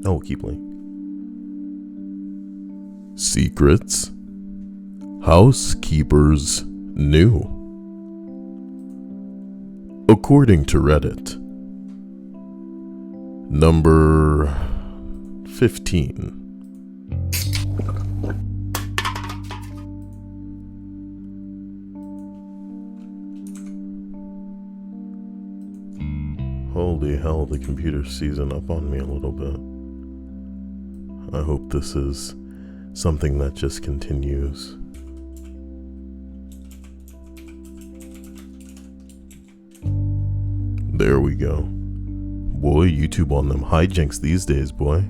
Oh, keep playing. Secrets. Housekeepers new. According to Reddit. Number 15. Holy hell, the computer's seizing up on me a little bit. I hope this is something that just continues. There we go. Boy, YouTube on them hijinks these days, boy.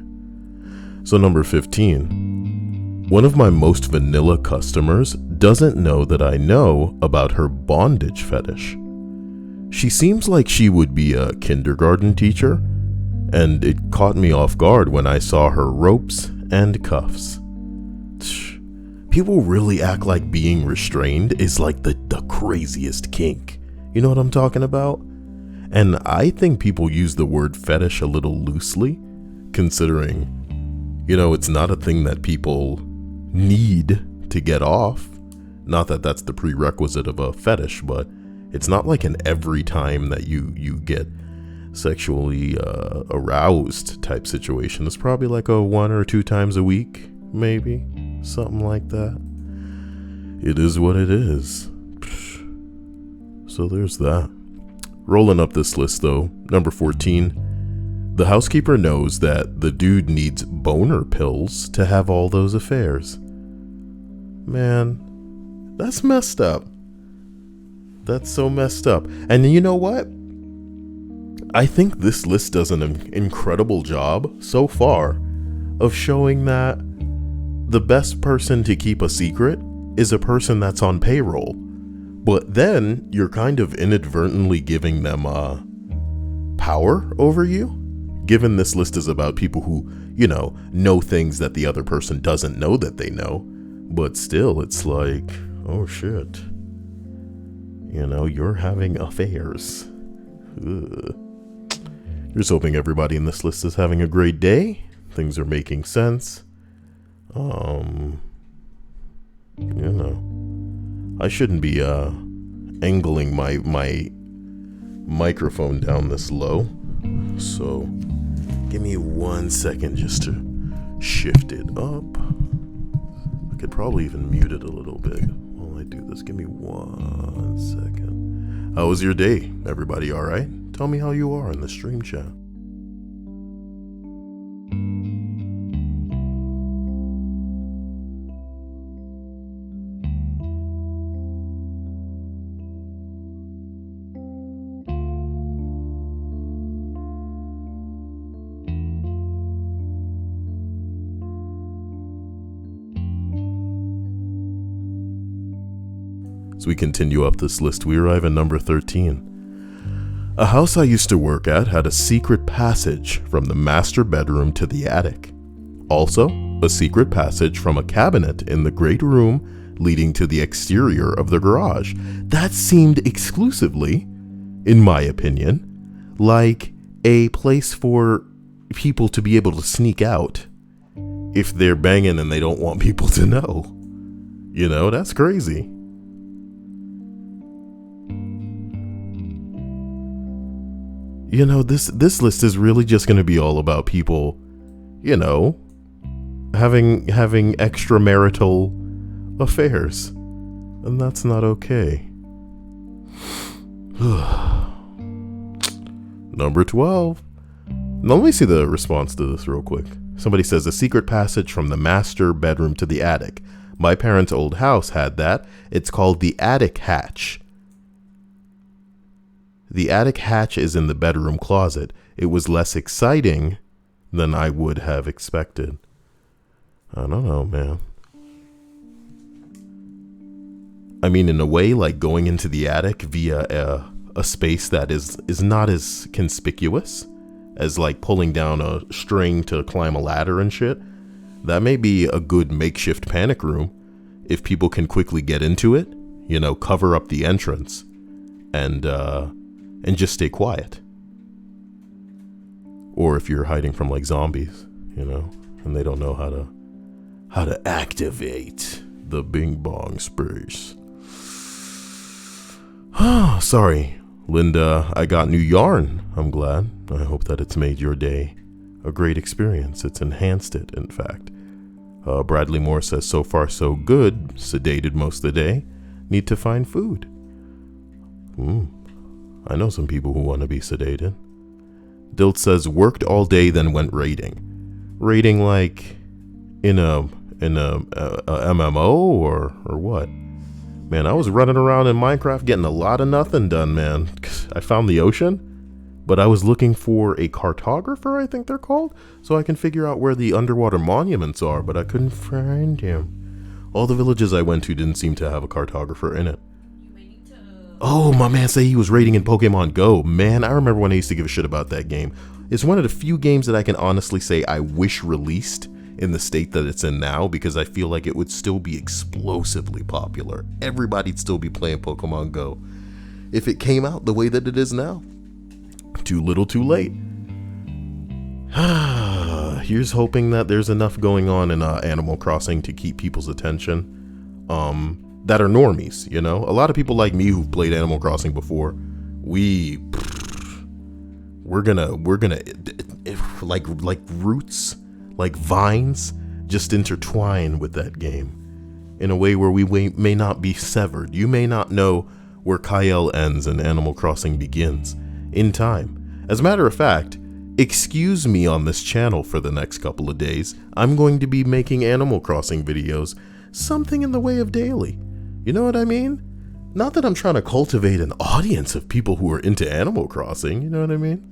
So number 15. One of my most vanilla customers doesn't know that I know about her bondage fetish. She seems like she would be a kindergarten teacher, and it caught me off guard when I saw her ropes and cuffs. People really act like being restrained is like the craziest kink. You know what I'm talking about? And I think people use the word fetish a little loosely, considering, it's not a thing that people need to get off. Not that that's the prerequisite of a fetish, but it's not like an every time that you get sexually aroused type situation. It's probably like a 1 or 2 times a week, maybe. Something like that. It is what it is. So there's that. Rolling up this list though, number 14. The housekeeper knows that the dude needs boner pills to have all those affairs. Man, that's messed up. That's so messed up. And you know what? I think this list does an incredible job so far of showing that the best person to keep a secret is a person that's on payroll. But then you're kind of inadvertently giving them power over you. Given this list is about people who, know things that the other person doesn't know that they know. But still, it's like, oh shit. You're having affairs. Ugh. Just hoping everybody in this list is having a great day. Things are making sense. I shouldn't be angling my microphone down this low. So give me 1 second just to shift it up. I could probably even mute it a little bit while I do this. Give me 1 second. How was your day? Everybody all right? Tell me how you are in the stream chat. As we continue up this list, we arrive at number 13. A house I used to work at had a secret passage from the master bedroom to the attic. Also, a secret passage from a cabinet in the great room leading to the exterior of the garage. That seemed exclusively, in my opinion, like a place for people to be able to sneak out if they're banging and they don't want people to know. That's crazy. This list is really just going to be all about people, having extramarital affairs. And that's not okay. Number 12. Now let me see the response to this real quick. Somebody says, a secret passage from the master bedroom to the attic. My parents' old house had that. It's called the attic hatch. The attic hatch is in the bedroom closet. It was less exciting than I would have expected. I don't know, man. I mean, in a way, like going into the attic via a space that is not as conspicuous as like pulling down a string to climb a ladder and shit. That may be a good makeshift panic room if people can quickly get into it, cover up the entrance and just stay quiet. Or if you're hiding from like zombies, you know, and they don't know how to activate the bing bong space. Sorry, Linda, I got new yarn. I'm glad. I hope that it's made your day a great experience. It's enhanced it, in fact. Bradley Moore says, so far so good. Sedated most of the day. Need to find food. I know some people who want to be sedated. Dilt says, worked all day, then went raiding. Raiding like in a MMO or what? Man, I was running around in Minecraft getting a lot of nothing done, man. I found the ocean, but I was looking for a cartographer, I think they're called, so I can figure out where the underwater monuments are, but I couldn't find him. All the villages I went to didn't seem to have a cartographer in it. Oh, my man said he was raiding in Pokemon Go. Man, I remember when I used to give a shit about that game. It's one of the few games that I can honestly say I wish released in the state that it's in now, because I feel like it would still be explosively popular. Everybody'd still be playing Pokemon Go if it came out the way that it is now. Too little, too late. Here's hoping that there's enough going on in Animal Crossing to keep people's attention. That are normies, you know? A lot of people like me who've played Animal Crossing before, we're gonna like roots, like vines, just intertwine with that game in a way where we may not be severed. You may not know where Kyle ends and Animal Crossing begins in time. As a matter of fact, excuse me on this channel for the next couple of days. I'm going to be making Animal Crossing videos, something in the way of daily. You know what I mean? Not that I'm trying to cultivate an audience of people who are into Animal Crossing, you know what I mean?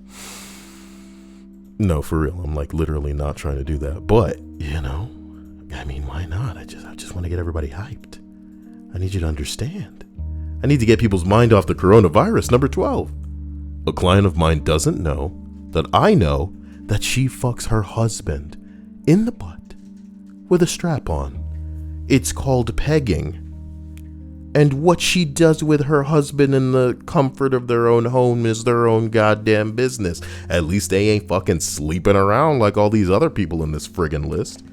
No, for real, I'm like literally not trying to do that. But, you know, I mean, why not? I just want to get everybody hyped. I need you to understand. I need to get people's mind off the coronavirus. Number 12. A client of mine doesn't know that I know that she fucks her husband in the butt with a strap on. It's called pegging. And what she does with her husband in the comfort of their own home is their own goddamn business. At least they ain't fucking sleeping around like all these other people in this friggin' list.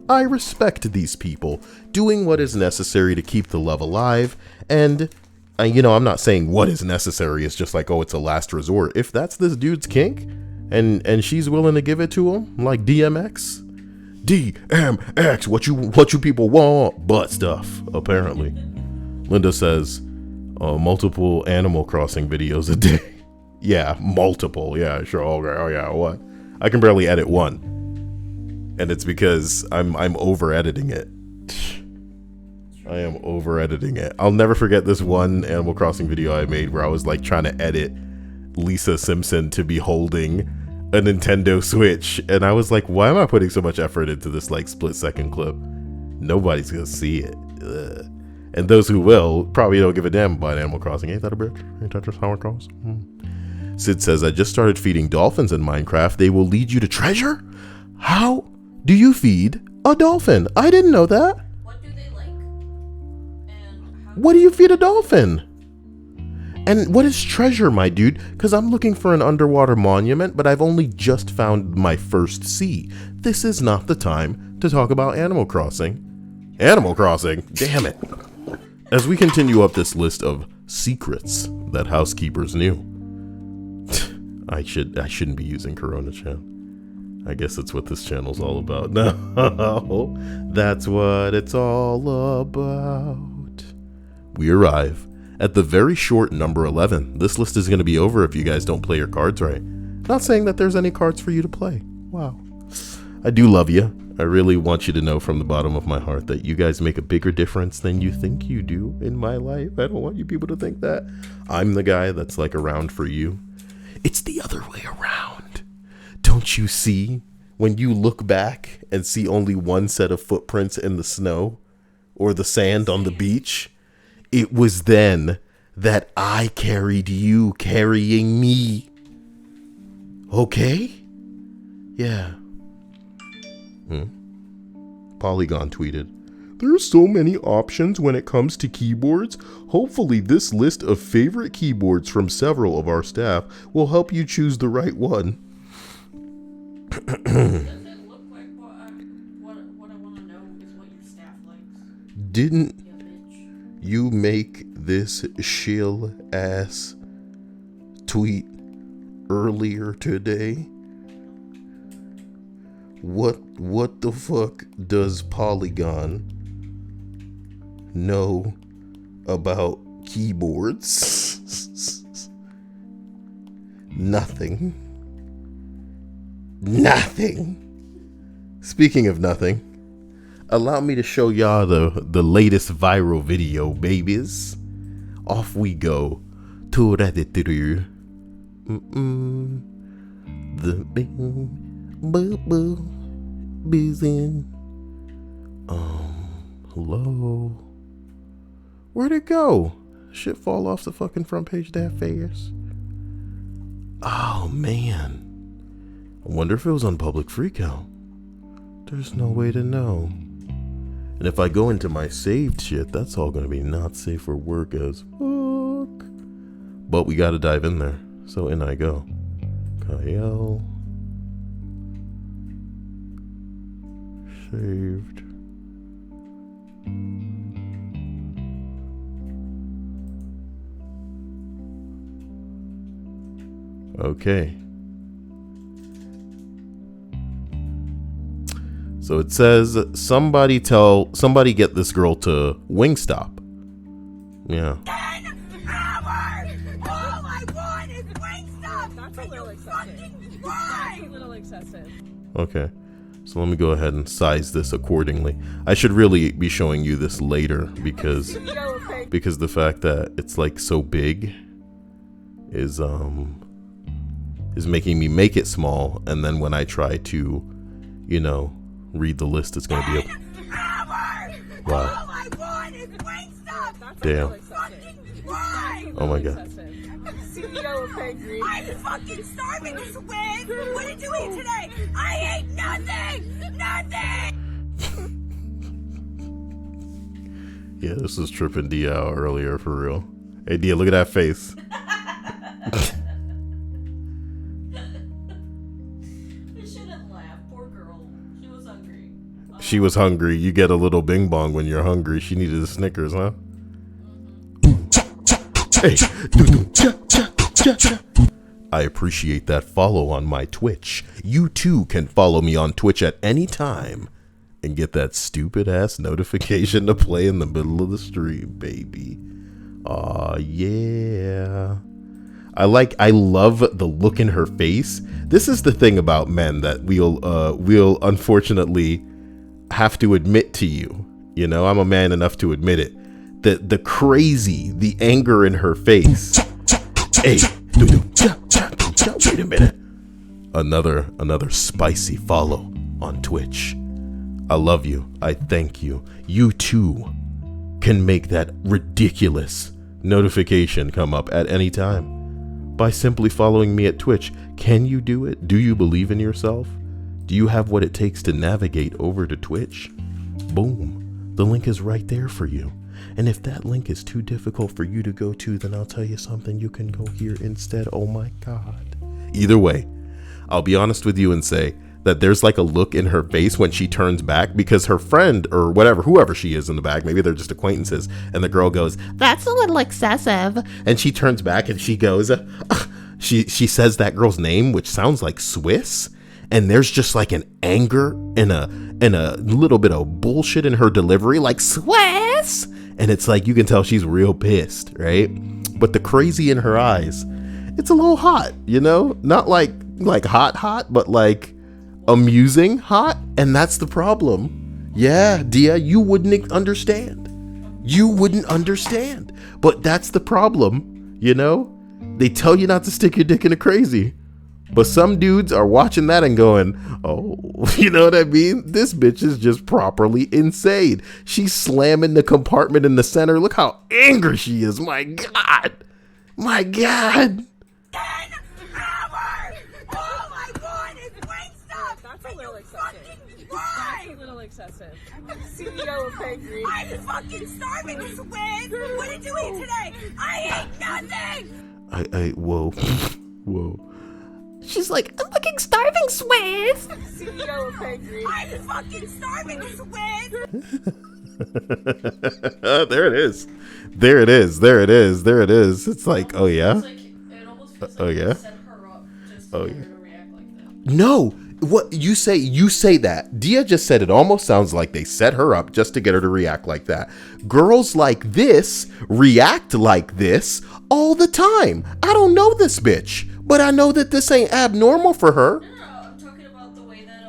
I respect these people doing what is necessary to keep the love alive. And, you know, I'm not saying what is necessary is just like, oh, it's a last resort. If that's this dude's kink and she's willing to give it to him, like DMX, what you people want, butt stuff, apparently. Linda says, multiple Animal Crossing videos a day. Yeah, multiple. Yeah, sure. Oh yeah, what? I can barely edit one. And it's because I'm over editing it. I am over editing it. I'll never forget this one Animal Crossing video I made where I was like trying to edit Lisa Simpson to be holding a Nintendo Switch. And I was like, why am I putting so much effort into this like split-second clip? Nobody's gonna see it. Ugh. And those who will probably don't give a damn about Animal Crossing. Ain't that a bitch? Ain't that just how it goes? Sid says, I just started feeding dolphins in Minecraft. They will lead you to treasure? How do you feed a dolphin? I didn't know that. What do they like? And how what do you feed a dolphin? And what is treasure, my dude? Because I'm looking for an underwater monument, but I've only just found my first sea. This is not the time to talk about Animal Crossing. Animal Crossing? Damn it. As we continue up this list of secrets that housekeepers knew. I shouldn't be using Corona Chan. I guess that's what this channel's all about. No, that's what it's all about. We arrive at the very short number 11. This list is going to be over if you guys don't play your cards right. Not saying that there's any cards for you to play. Wow. I do love you. I really want you to know from the bottom of my heart that you guys make a bigger difference than you think you do in my life. I don't want you people to think that I'm the guy that's like around for you. It's the other way around. Don't you see when you look back and see only one set of footprints in the snow or the sand on the beach? It was then that I carried you carrying me. Okay? Yeah. Polygon tweeted, there's so many options when it comes to keyboards. Hopefully this list of favorite keyboards from several of our staff will help you choose the right one. does it look like Didn't Yeah, bitch. you make this shill ass tweet earlier today? What the fuck does Polygon know about keyboards? Nothing. Speaking of nothing, allow me to show y'all the latest viral video, babies. Off we go to the bing boo boo boozing. Hello. Where'd it go? Shit fall off the fucking front page that fast. Oh man. I wonder if it was on public freakout. There's no way to know. And if I go into my saved shit, that's all gonna be not safe for work as fuck. But we gotta dive in there. So in I go. Kyle. Saved. Okay. So it says somebody get this girl to Wingstop. Yeah. 10 hours! All I want is Wingstop! That's a little excessive. Why? That's a little excessive. Okay. So let me go ahead and size this accordingly. I should really be showing you this later because the fact that it's like so big is making me make it small, and then when I try to, read the list, it's gonna be a wow. All I want is Wingstop! That's Damn. a little excessive. Why? Oh my god. CEO of Angry. I'm fucking starving, Swin! What did you eat today? I ate nothing! Nothing! Yeah, this was tripping Dia out earlier for real. Hey Dia, look at that face. I shouldn't laugh. Poor girl. She was hungry. She was hungry. You get a little bing bong when you're hungry. She needed a Snickers, huh? Hey. I appreciate that follow on my Twitch. You too can follow me on Twitch at any time and get that stupid ass notification to play in the middle of the stream, baby. Aw, yeah. I love the look in her face. This is the thing about men that we'll unfortunately have to admit to you. I'm a man enough to admit it. The crazy, the anger in her face. Hey, wait a minute. Another spicy follow on Twitch. I love you. I thank you. You too can make that ridiculous notification come up at any time by simply following me at Twitch. Can you do it? Do you believe in yourself? Do you have what it takes to navigate over to Twitch? Boom. The link is right there for you. And if that link is too difficult for you to go to, then I'll tell you something. You can go here instead. Oh my God. Either way, I'll be honest with you and say that there's like a look in her face when she turns back because her friend or whatever, whoever she is in the back, maybe they're just acquaintances, and the girl goes, "That's a little excessive." And she turns back and she goes, she says that girl's name, which sounds like Swiss. And there's just like an anger and a little bit of bullshit in her delivery, like Swiss. And it's like, you can tell she's real pissed, right? But the crazy in her eyes, it's a little hot, not like hot, but like amusing hot. And that's the problem. Yeah, Dia, you wouldn't understand. But that's the problem, They tell you not to stick your dick in a crazy. But some dudes are watching that and going, oh, you know what I mean? This bitch is just properly insane. She's slamming the compartment in the center. Look how angry she is. My God. 10 hours! All I want is Wingstop! That's a little excessive. Why? That's a little excessive. CEO of Angry. I'm fucking starving, Swin! What did you eat today? I ate nothing! Whoa. She's like, I'm fucking starving, Swiss! CEO of Angry. I'm fucking starving, Swiss! There it is. There it is. There it is. There it is. It's like, oh yeah. It almost feels Oh like yeah. they set her up just to get her to react like that. No. What you say? You say that. Dia just said it almost sounds like they set her up just to get her to react like that. Girls like this react like this all the time. I don't know this bitch, but I know that this ain't abnormal for her. No, I'm talking about the way that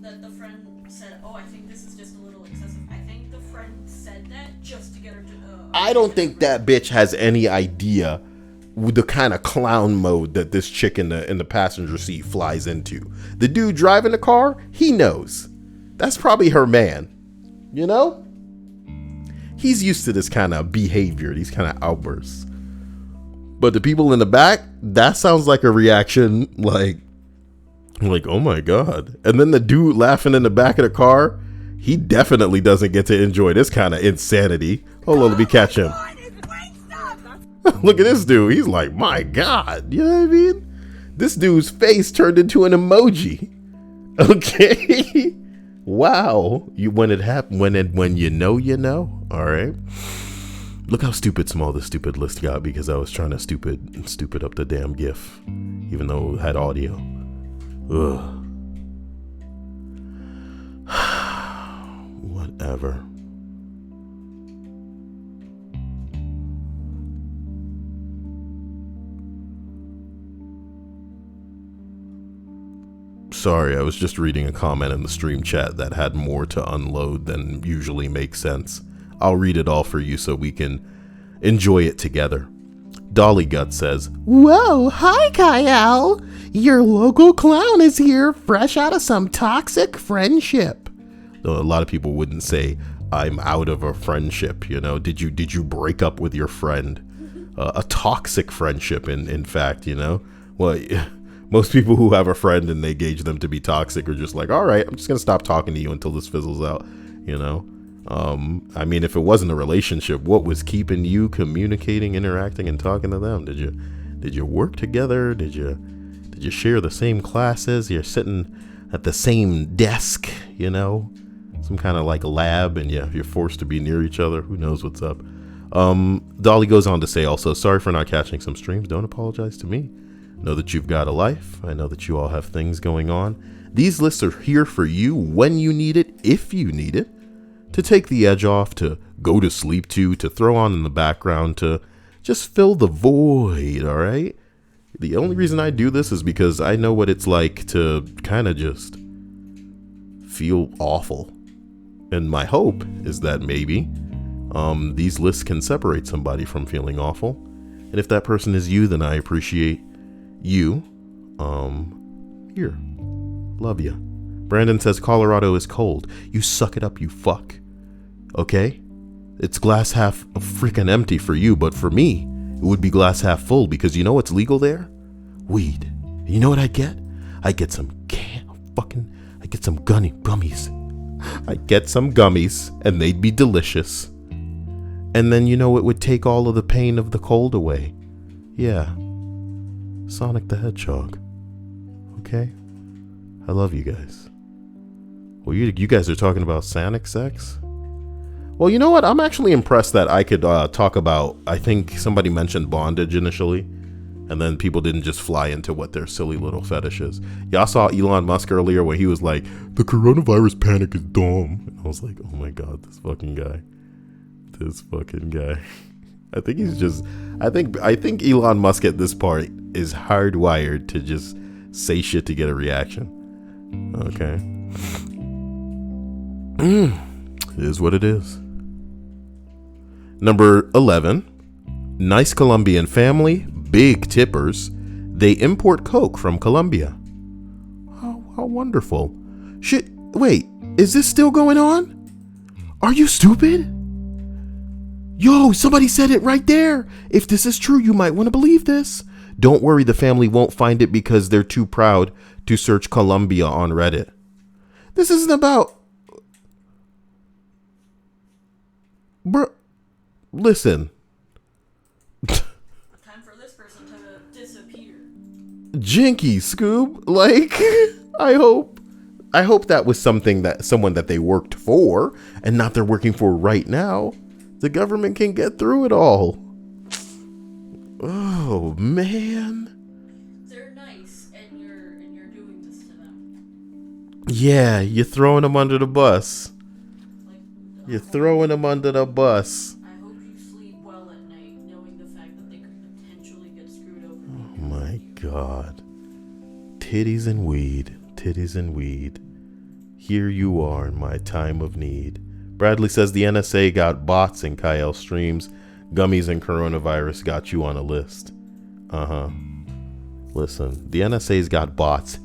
that the friend said, "Oh, I think this is just a little excessive." I think the friend said that just to get her to. I don't think that bitch has any idea with the kind of clown mode that this chick in the passenger seat flies into. The dude driving the car, he knows. That's probably her man. You know? He's used to this kind of behavior, these kind of outbursts. But the people in the back, that sounds like a reaction like, oh my God. And then the dude laughing in the back of the car, he definitely doesn't get to enjoy this kind of insanity. Hold on, let me catch him. Look at this dude. He's like, my God. You know what I mean? This dude's face turned into an emoji. Okay. Wow. When it happened, when you know. All right. Look how small the stupid list got because I was trying to stupid up the damn GIF, even though it had audio. Ugh. Whatever. Sorry, I was just reading a comment in the stream chat that had more to unload than usually makes sense. I'll read it all for you so we can enjoy it together. Dolly Gut says, "Whoa, hi Kyle! Your local clown is here, fresh out of some toxic friendship." Though a lot of people wouldn't say, "I'm out of a friendship," you know. Did you break up with your friend? A toxic friendship, in fact, you know. Well, most people who have a friend and they gauge them to be toxic are just like, all right, I'm just gonna stop talking to you until this fizzles out, you know. I mean, if it wasn't a relationship, what was keeping you communicating, interacting, and talking to them? Did you work together? Did you share the same classes? You're sitting at the same desk, you know, some kind of like lab, and you're forced to be near each other. Who knows what's up? Dolly goes on to say also, sorry for not catching some streams. Don't apologize to me. Know that you've got a life. I know that you all have things going on. These lists are here for you when you need it, if you need it, to take the edge off, to go to sleep to throw on in the background, to just fill the void, all right? The only reason I do this is because I know what it's like to kind of just feel awful. And my hope is that maybe these lists can separate somebody from feeling awful. And if that person is you, then I appreciate you. Here. Love you. Brandon says Colorado is cold. You suck it up, you fuck. Okay? It's glass half freaking empty for you, but for me, it would be glass half full because you know what's legal there? Weed. You know what I get? I get some gummies. I get some gummies and they'd be delicious. And then you know it would take all of the pain of the cold away. Yeah. Sonic the Hedgehog. Okay? I love you guys. Well, you guys are talking about Sonic sex? Well, you know what? I'm actually impressed that I could talk about, I think somebody mentioned bondage initially, and then people didn't just fly into what their silly little fetish is. Y'all saw Elon Musk earlier where he was like, the coronavirus panic is dumb. And I was like, oh my God, this fucking guy. I think he's just, I think Elon Musk at this part is hardwired to just say shit to get a reaction. Okay. It is what it is. Number 11. Nice Colombian family, big tippers. They import coke from Colombia. Oh, how wonderful. Shit, wait, is this still going on? Are you stupid? Yo, somebody said it right there. If this is true, you might want to believe this. Don't worry, the family won't find it because they're too proud to search Colombia on Reddit. This isn't about... Bro, listen. Time for this person to disappear. Jinky, Scoob. Like, I I hope that was someone that they worked for and not they're working for right now. The government can get through it all. Oh, man. They're nice, and you're doing this to them. Yeah, you're throwing them under the bus. Like, You're throwing them under the bus. I hope you sleep well at night, knowing the fact that they could potentially get screwed over. Oh my God. Titties and weed. Titties and weed. Here you are in my time of need. Bradley says the NSA got bots in Kyle streams. Gummies and coronavirus got you on a list. Listen, the NSA's got bots.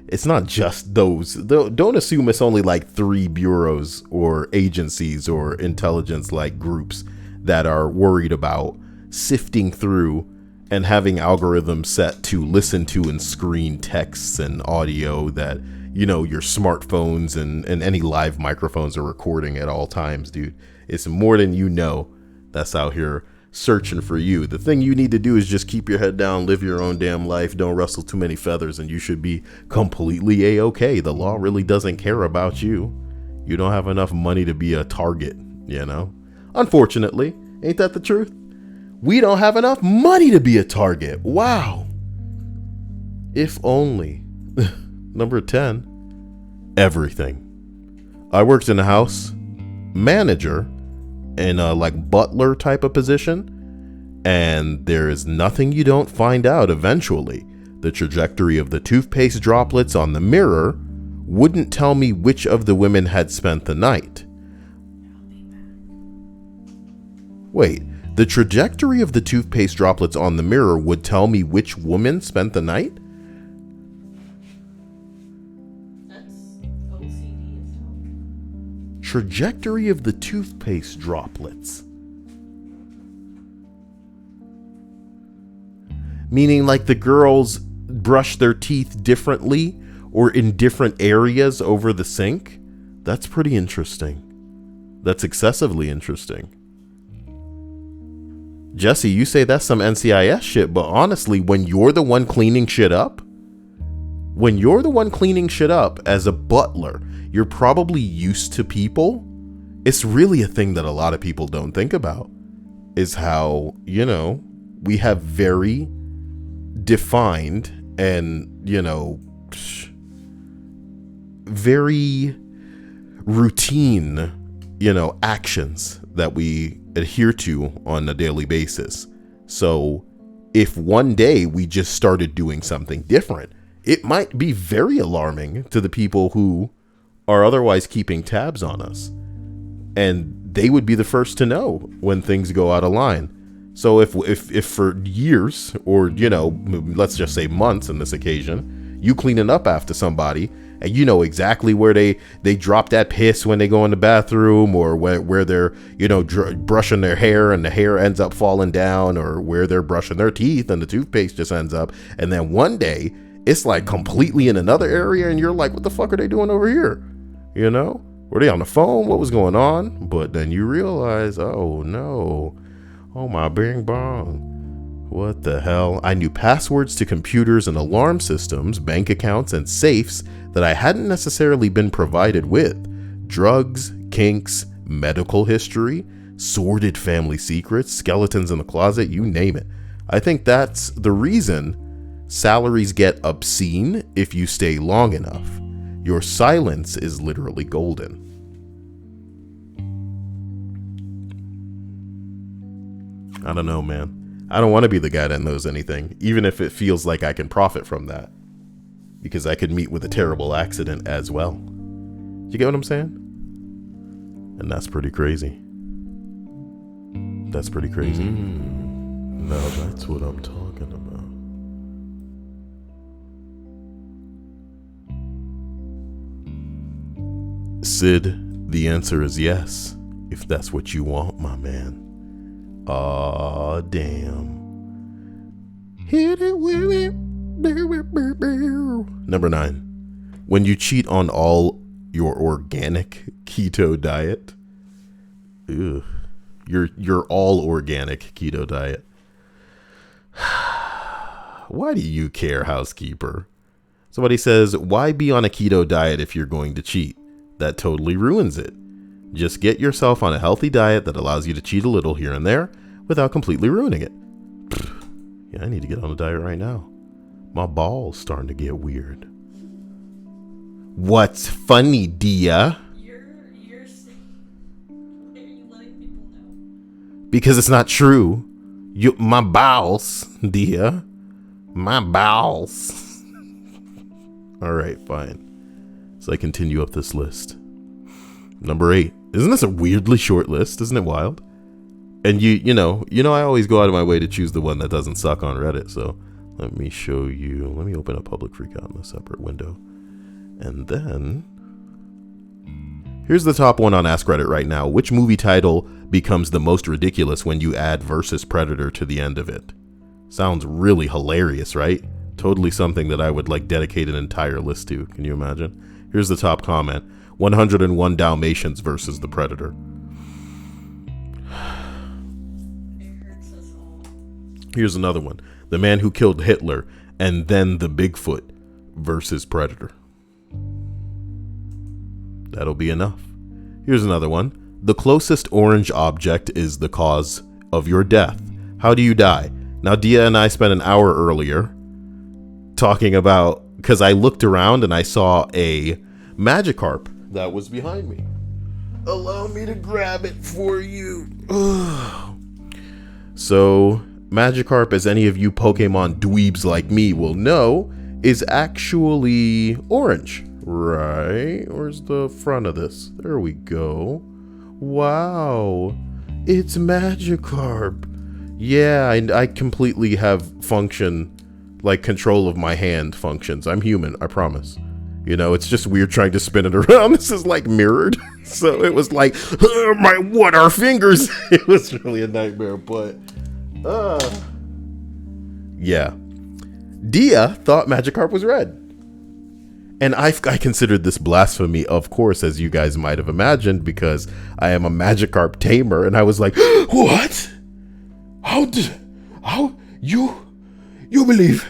It's not just those. Don't assume it's only like 3 bureaus or agencies or intelligence like groups that are worried about sifting through and having algorithms set to listen to and screen texts and audio that, you know, your smartphones and any live microphones are recording at all times, dude. It's more than you know that's out here searching for you. The thing you need to do is just keep your head down, live your own damn life, don't rustle too many feathers, and you should be completely A-okay. The law really doesn't care about you. You don't have enough money to be a target, you know? Unfortunately, ain't that the truth? We don't have enough money to be a target. Wow. If only. Number 10, everything. I worked in a house manager in a like butler type of position, and there is nothing you don't find out eventually. The trajectory of the toothpaste droplets on the mirror wouldn't tell me which of the women had spent the night. Wait, the trajectory of the toothpaste droplets on the mirror would tell me which woman spent the night? Trajectory of the toothpaste droplets. Meaning like the girls brush their teeth differently or in different areas over the sink? That's pretty interesting. That's excessively interesting. Jesse, you say that's some NCIS shit, but honestly, when you're the one cleaning shit up as a butler, you're probably used to people. It's really a thing that a lot of people don't think about, is how, you know, we have very defined and, you know, very routine, you know, actions that we adhere to on a daily basis. So if one day we just started doing something different, it might be very alarming to the people who are otherwise keeping tabs on us. And they would be the first to know when things go out of line. So if for years, or, you know, let's just say months in this occasion, you cleaning up after somebody and you know exactly where they drop that piss when they go in the bathroom, or where they're, you know, brushing their hair and the hair ends up falling down, or where they're brushing their teeth and the toothpaste just ends up. And then one day it's like completely in another area and you're like, what the fuck are they doing over here? You know, were they on the phone? What was going on? But then you realize, oh no, oh my bing bong. What the hell? I knew passwords to computers and alarm systems, bank accounts, and safes that I hadn't necessarily been provided with. Drugs, kinks, medical history, sordid family secrets, skeletons in the closet, you name it. I think that's the reason salaries get obscene if you stay long enough. Your silence is literally golden. I don't know, man. I don't want to be the guy that knows anything, even if it feels like I can profit from that, because I could meet with a terrible accident as well. You get what I'm saying? And that's pretty crazy. That's pretty crazy. Now that's what I'm talking about. Sid, the answer is yes, if that's what you want, my man. Aw, damn. Hit it with it. Number 9. When you cheat on all your organic keto diet. Ugh. Your all organic keto diet. Why do you care, housekeeper? Somebody says, why be on a keto diet if you're going to cheat? That totally ruins it. Just get yourself on a healthy diet that allows you to cheat a little here and there without completely ruining it. Yeah, I need to get on a diet right now. My ball's starting to get weird. What's funny, Dia? You're why are you letting people know? Because it's not true. My bowels, Dia. My bowels. All right, fine. So I continue up this list. Number 8. Isn't this a weirdly short list? Isn't it wild? And you know, I always go out of my way to choose the one that doesn't suck on Reddit. So let me show you. Let me open a public freakout in a separate window. And then here's the top one on Ask Reddit right now. Which movie title becomes the most ridiculous when you add versus Predator to the end of it? Sounds really hilarious, right? Totally something that I would like dedicate an entire list to. Can you imagine? Here's the top comment. 101 Dalmatians versus the Predator. It hurts us all. Here's another one. The Man Who Killed Hitler and Then the Bigfoot versus Predator. That'll be enough. Here's another one. The closest orange object is the cause of your death. How do you die? Now, Dia and I spent an hour earlier talking about, because I looked around and I saw a Magikarp that was behind me. Allow me to grab it for you. So, Magikarp, as any of you Pokemon dweebs like me will know, is actually orange. Right? Where's the front of this? There we go. Wow. It's Magikarp. Yeah, I completely have function, like control of my hand functions. I'm human, I promise. You know, it's just weird trying to spin it around. This is like mirrored. So it was like, what are fingers? It was really a nightmare, but yeah. Dia thought Magikarp was red. And I considered this blasphemy, of course, as you guys might have imagined, because I am a Magikarp tamer. And I was like, what? How you believe?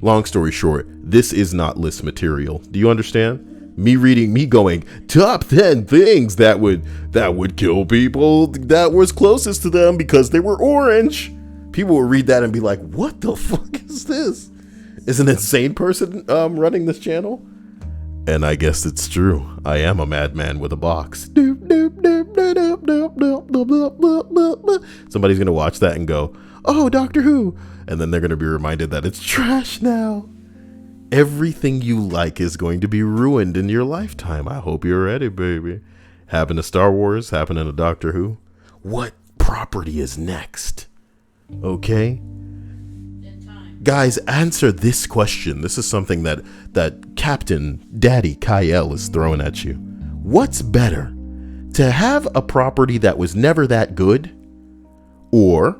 Long story short, this is not list material. Do you understand? Me going, top 10 things that would kill people that was closest to them because they were orange. People would read that and be like, what the fuck is this? Is an insane person running this channel? And I guess it's true. I am a madman with a box. Somebody's gonna watch that and go, oh, Doctor Who. And then they're gonna be reminded that it's trash now. Everything you like is going to be ruined in your lifetime. I hope you're ready, baby. Happened to Star Wars, happened to Doctor Who. What property is next? Okay? Guys, answer this question. This is something that Captain Daddy Kyle is throwing at you. What's better? To have a property that was never that good, or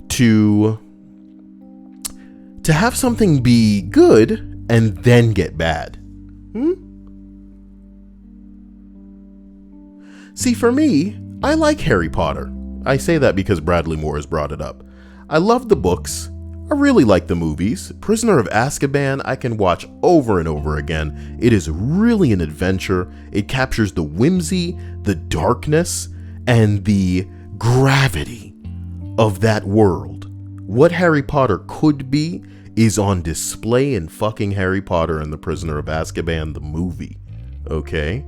to have something be good and then get bad? See, for me, I like Harry Potter. I say that because Bradley Moore has brought it up. I love the books. I really like the movies. Prisoner of Azkaban, I can watch over and over again. It is really an adventure. It captures the whimsy, the darkness, and the gravity of that world. What Harry Potter could be is on display in fucking Harry Potter and the Prisoner of Azkaban, the movie. Okay?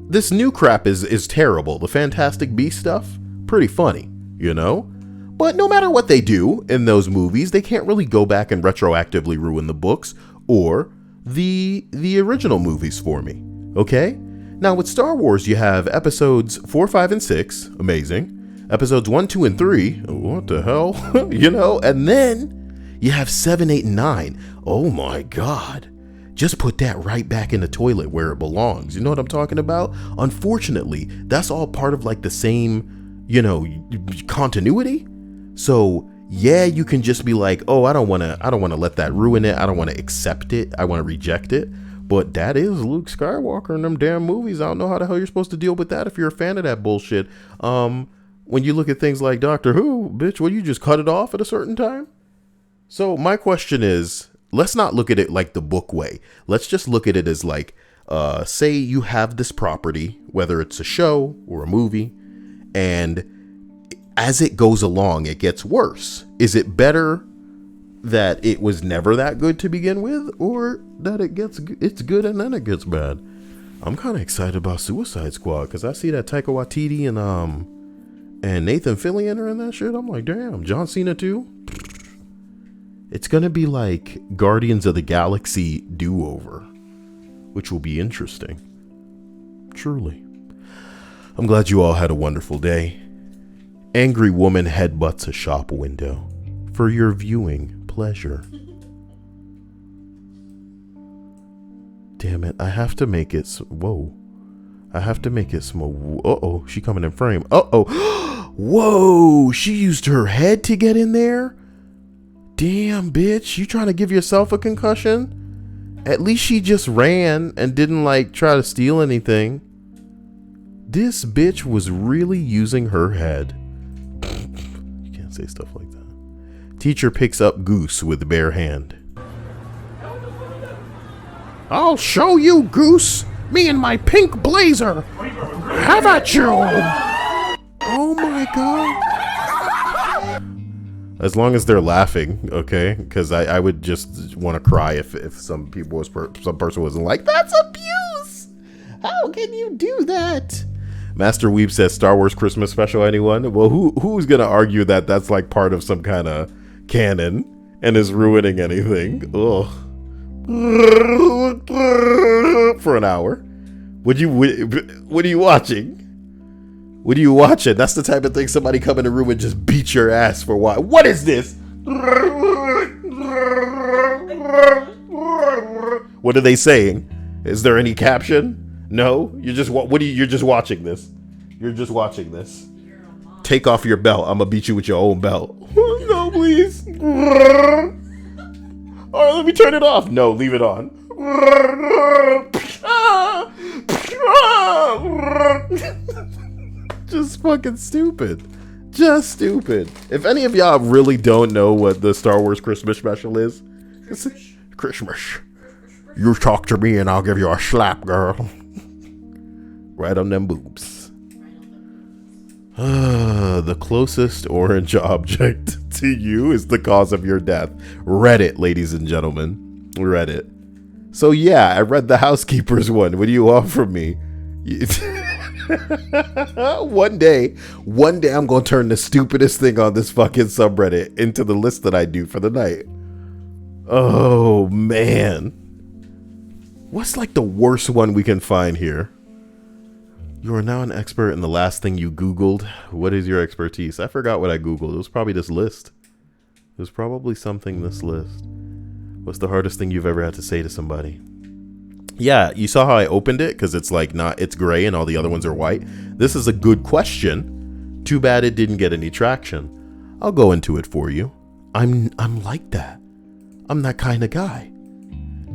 This new crap is terrible. The Fantastic Beasts stuff, pretty funny, you know? But no matter what they do in those movies, they can't really go back and retroactively ruin the books or the original movies for me, okay? Now with Star Wars, you have episodes 4, 5, and 6, amazing. Episodes 1, 2, and 3, what the hell? You know? And then you have 7, 8, and 9. Oh my God. Just put that right back in the toilet where it belongs. You know what I'm talking about? Unfortunately, that's all part of like the same, you know, continuity. So yeah, you can just be like, oh, I don't want to let that ruin it. I don't want to accept it. I want to reject it. But that is Luke Skywalker in them damn movies. I don't know how the hell you're supposed to deal with that if you're a fan of that bullshit. when you look at things like Doctor Who, bitch, will you just cut it off at a certain time? So my question is, let's not look at it like the book way. Let's just look at it as like, say you have this property, whether it's a show or a movie, and as it goes along, it gets worse. Is it better that it was never that good to begin with, or that it's good and then it gets bad? I'm kind of excited about Suicide Squad because I see that Taika Waititi and Nathan Fillion are in that shit. I'm like, damn, John Cena too. It's gonna be like Guardians of the Galaxy do-over, which will be interesting. Truly. I'm glad you all had a wonderful day. Angry woman headbutts a shop window for your viewing pleasure. Damn it, I have to make it... Whoa. I have to make it small. Uh-oh, she coming in frame. Uh-oh. Whoa, she used her head to get in there? Damn, bitch, you trying to give yourself a concussion? At least she just ran and didn't, like, try to steal anything. This bitch was really using her head. You can't say stuff like that. Teacher picks up Goose with bare hand. I'll show you, Goose. Me and my pink blazer. Have at you. Oh my god. As long as they're laughing, okay? Because I would just want to cry if some person wasn't like, that's abuse. How can you do that? Master Weeb says Star Wars Christmas special, anyone? Well, who's gonna argue that that's like part of some kind of canon and is ruining anything? Ugh. For an hour. What are you watching? What are you watching? That's the type of thing somebody come in the room and just beat your ass for what? What is this? What are they saying? Is there any caption? No? You're just watching this. You're just watching this. Take off your belt. I'm gonna beat you with your own belt. No, please. All right, let me turn it off. No, leave it on. Just fucking stupid. Just stupid. If any of y'all really don't know what the Star Wars Christmas special is, it's Christmas. You talk to me and I'll give you a slap, girl. Right on them boobs. The closest orange object to you is the cause of your death. Reddit, ladies and gentlemen. Reddit. So yeah, I read the Housekeepers one. What do you want from me? One day I'm gonna turn the stupidest thing on this fucking subreddit into the list that I do for the night. Oh man. What's like the worst one we can find here? You are now an expert in the last thing you Googled. What is your expertise? I forgot what I Googled. It was probably this list. It was probably something this list. What's the hardest thing you've ever had to say to somebody? Yeah, you saw how I opened it? Because it's like it's gray and all the other ones are white. This is a good question. Too bad it didn't get any traction. I'll go into it for you. I'm like that. I'm that kind of guy.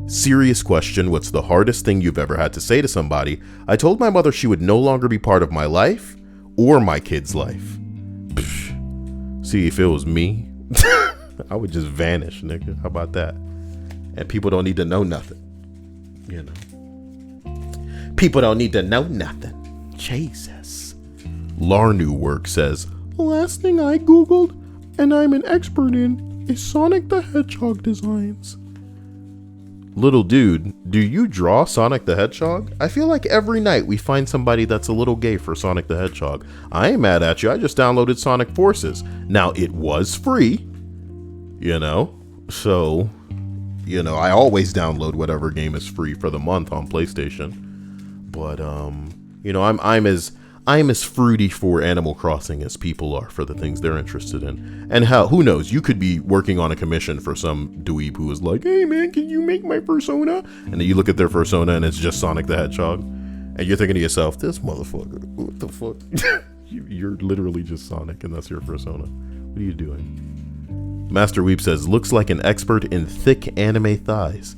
Serious question. What's the hardest thing you've ever had to say to somebody? I told my mother she would no longer be part of my life or my kid's life. Psh. See, if it was me, I would just vanish, nigga. How about that? And people don't need to know nothing. You know. People don't need to know nothing. Jesus. Larnu Work says, the last thing I Googled and I'm an expert in is Sonic the Hedgehog designs. Little dude, do you draw Sonic the Hedgehog? I feel like every night we find somebody that's a little gay for Sonic the Hedgehog. I ain't mad at you. I just downloaded Sonic Forces. Now, it was free, you know, so, you know, I always download whatever game is free for the month on PlayStation. But, you know, I'm as fruity for Animal Crossing as people are for the things they're interested in. And who knows, you could be working on a commission for some dweeb who is like, hey man, can you make my persona? And then you look at their persona and it's just Sonic the Hedgehog. And you're thinking to yourself, this motherfucker, what the fuck? You're literally just Sonic and that's your persona. What are you doing? Master Weep says, looks like an expert in thick anime thighs.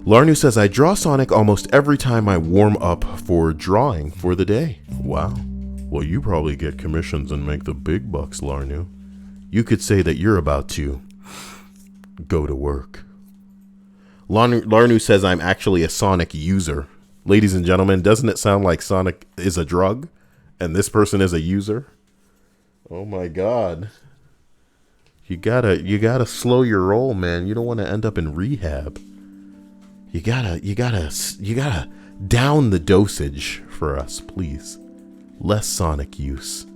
Larnu says, I draw Sonic almost every time I warm up for drawing for the day. Wow. Well, you probably get commissions and make the big bucks, Larnu. You could say that you're about to go to work. Larnu says I'm actually a Sonic user. Ladies and gentlemen, doesn't it sound like Sonic is a drug and this person is a user? Oh my God. You gotta slow your roll, man. You don't want to end up in rehab. You gotta down the dosage for us, please. Less Sonic use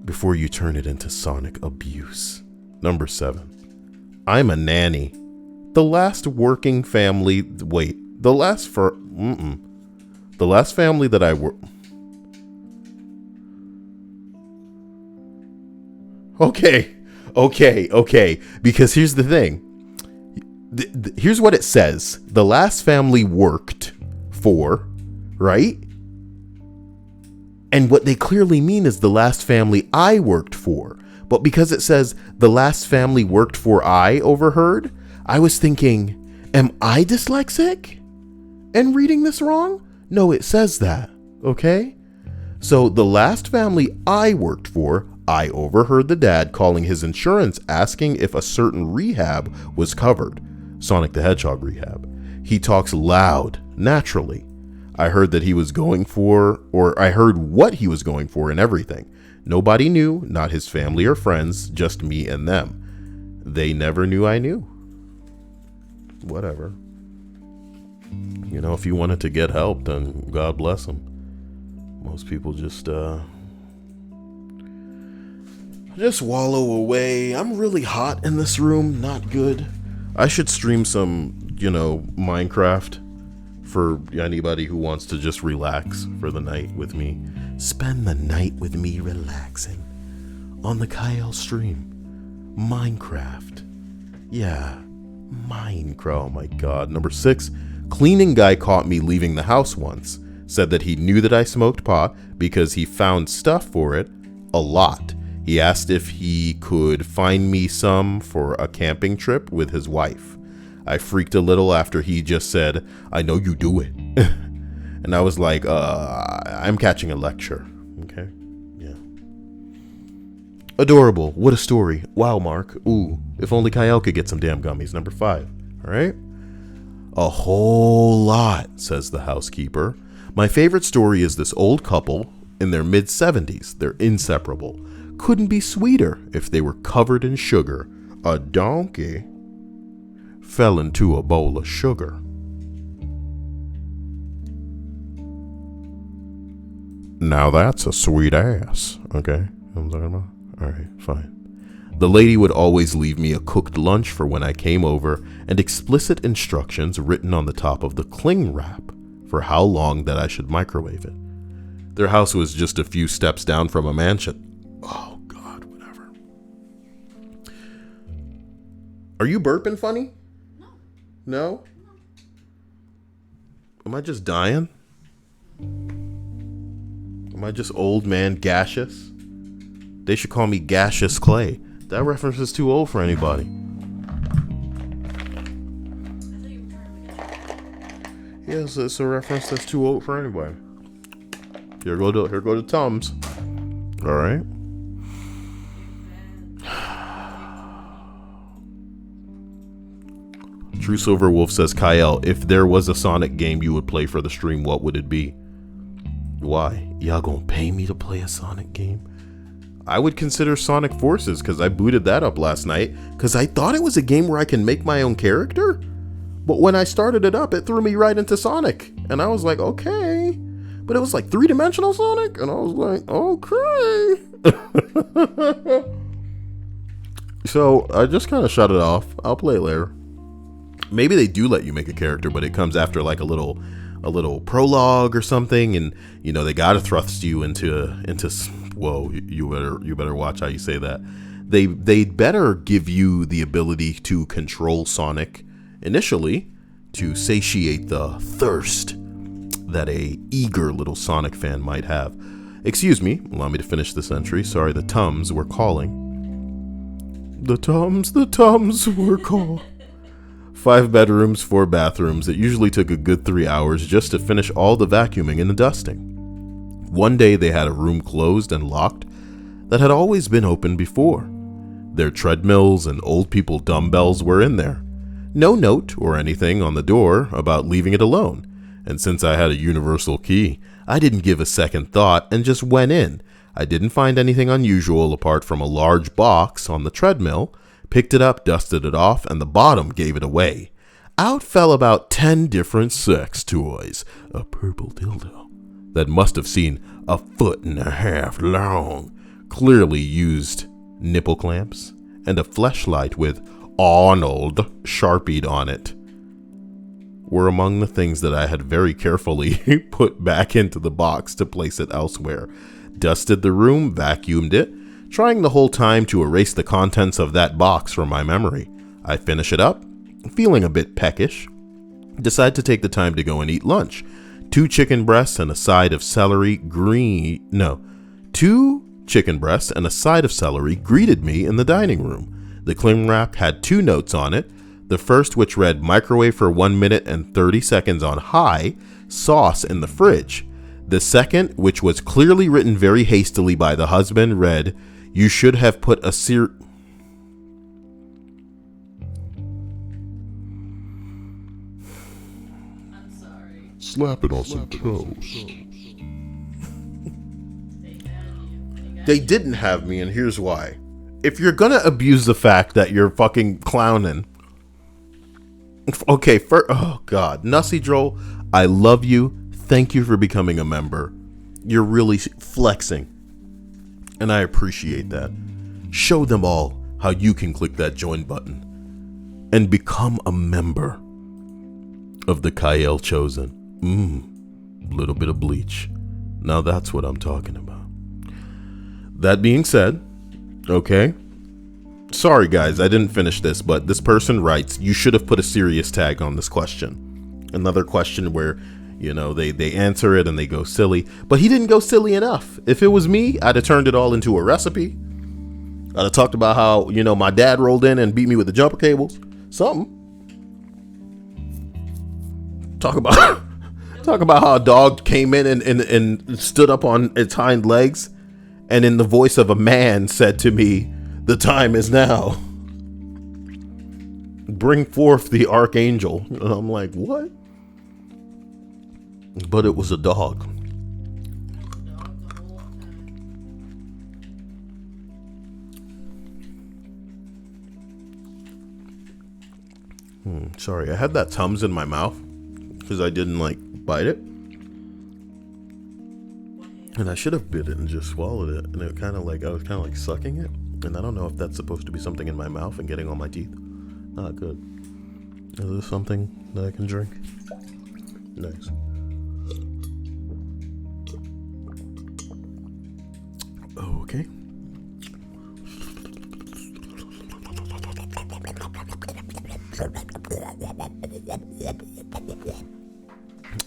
before you turn it into Sonic abuse. Number 7. I'm a nanny. The last working family. Wait, the last family that I work. Okay. Because here's the thing. Here's what it says. The last family worked for, right? And what they clearly mean is the last family I worked for. But because it says the last family worked for I overheard, I was thinking, am I dyslexic and reading this wrong? No, it says that, okay? So the last family I worked for, I overheard the dad calling his insurance asking if a certain rehab was covered. Sonic the Hedgehog rehab. He talks loud, naturally. I heard that he was going for, or I heard what he was going for and everything. Nobody knew, not his family or friends, just me and them. They never knew I knew. Whatever. You know, if you wanted to get help, then God bless them. Most people just wallow away. I'm really hot in this room. Not good. I should stream some, Minecraft for anybody who wants to just relax for the night with me. Spend the night with me relaxing on the Kyle stream. Minecraft. Yeah, Minecraft. Oh my God. Number 6, cleaning guy caught me leaving the house once. Said that he knew that I smoked pot because he found stuff for it a lot. He asked if he could find me some for a camping trip with his wife. I freaked a little after he just said, I know you do it. And I was like, I'm catching a lecture. Okay. Yeah. Adorable. What a story. Wow, Mark. Ooh, if only Kyle could get some damn gummies. Number 5. All right. A whole lot, says the housekeeper. My favorite story is this old couple in their mid-70s. They're inseparable. Couldn't be sweeter if they were covered in sugar. A donkey fell into a bowl of sugar. Now that's a sweet ass. Okay, I'm talking about. All right, fine. The lady would always leave me a cooked lunch for when I came over and explicit instructions written on the top of the cling wrap for how long that I should microwave it. Their house was just a few steps down from a mansion. Oh God, whatever. Are you burping funny? No. No? Am I just dying? Am I just old man gaseous? They should call me Gaseous Clay. That reference is too old for anybody. I thought you were trying to get Yes, it's a reference that's too old for anybody. Here go to Tums. All right. True Silver Wolf says, Kyle, if there was a Sonic game you would play for the stream, what would it be? Why? Y'all gonna pay me to play a Sonic game? I would consider Sonic Forces because I booted that up last night because I thought it was a game where I can make my own character. But when I started it up, it threw me right into Sonic. And I was like, okay. But it was like 3-dimensional Sonic. And I was like, okay. So I just kind of shut it off. I'll play it later. Maybe they do let you make a character, but it comes after like a little prologue or something, and they gotta thrust you into. Whoa, you better watch how you say that. They better give you the ability to control Sonic initially to satiate the thirst that a eager little Sonic fan might have. Excuse me, allow me to finish this entry. Sorry, the Tums were calling. The Tums were calling. 5 bedrooms, 4 bathrooms. It usually took a good 3 hours just to finish all the vacuuming and the dusting. One day they had a room closed and locked that had always been open before. Their treadmills and old people dumbbells were in there. No note or anything on the door about leaving it alone. And since I had a universal key, I didn't give a second thought and just went in. I didn't find anything unusual apart from a large box on the treadmill, picked it up, dusted it off, and the bottom gave it away. Out fell about 10 different sex toys, a purple dildo that must have seen 1.5 feet long, clearly used nipple clamps, and a fleshlight with Arnold sharpied on it were among the things that I had very carefully put back into the box to place it elsewhere. Dusted the room, vacuumed it, trying the whole time to erase the contents of that box from my memory. I finish it up, feeling a bit peckish, decide to take the time to go and eat lunch. 2 chicken breasts and a side of celery greeted me in the dining room. The cling wrap had 2 notes on it. The first, which read microwave for 1 minute and 30 seconds on high, sauce in the fridge. The second, which was clearly written very hastily by the husband, read, you should have put a I'm sorry. Slap it on some toast. They didn't have me, and here's why. If you're gonna abuse the fact that you're fucking clowning, okay, oh god, Nussy Droll, I love you. Thank you for becoming a member. You're really flexing, and I appreciate that. Show them all how you can click that join button and become a member of the Kyle Chosen. Little bit of bleach. Now that's what I'm talking about. That being said, okay, sorry guys, I didn't finish this, but this person writes, you should have put a serious tag on this question. Another question where, you know, they answer it and they go silly, but he didn't go silly enough. If it was me, I'd have turned it all into a recipe. I'd have talked about how, you know, my dad rolled in and beat me with the jumper cables. Something. Talk about how a dog came in and stood up on its hind legs and in the voice of a man said to me, the time is now. Bring forth the archangel. And I'm like, what? But it was a dog. Sorry, I had that Tums in my mouth because I didn't like bite it. And I should have bit it and just swallowed it. And it kind of like, I was kind of like sucking it. And I don't know if that's supposed to be something in my mouth and getting on my teeth. Not good. Is this something that I can drink? Nice. Okay.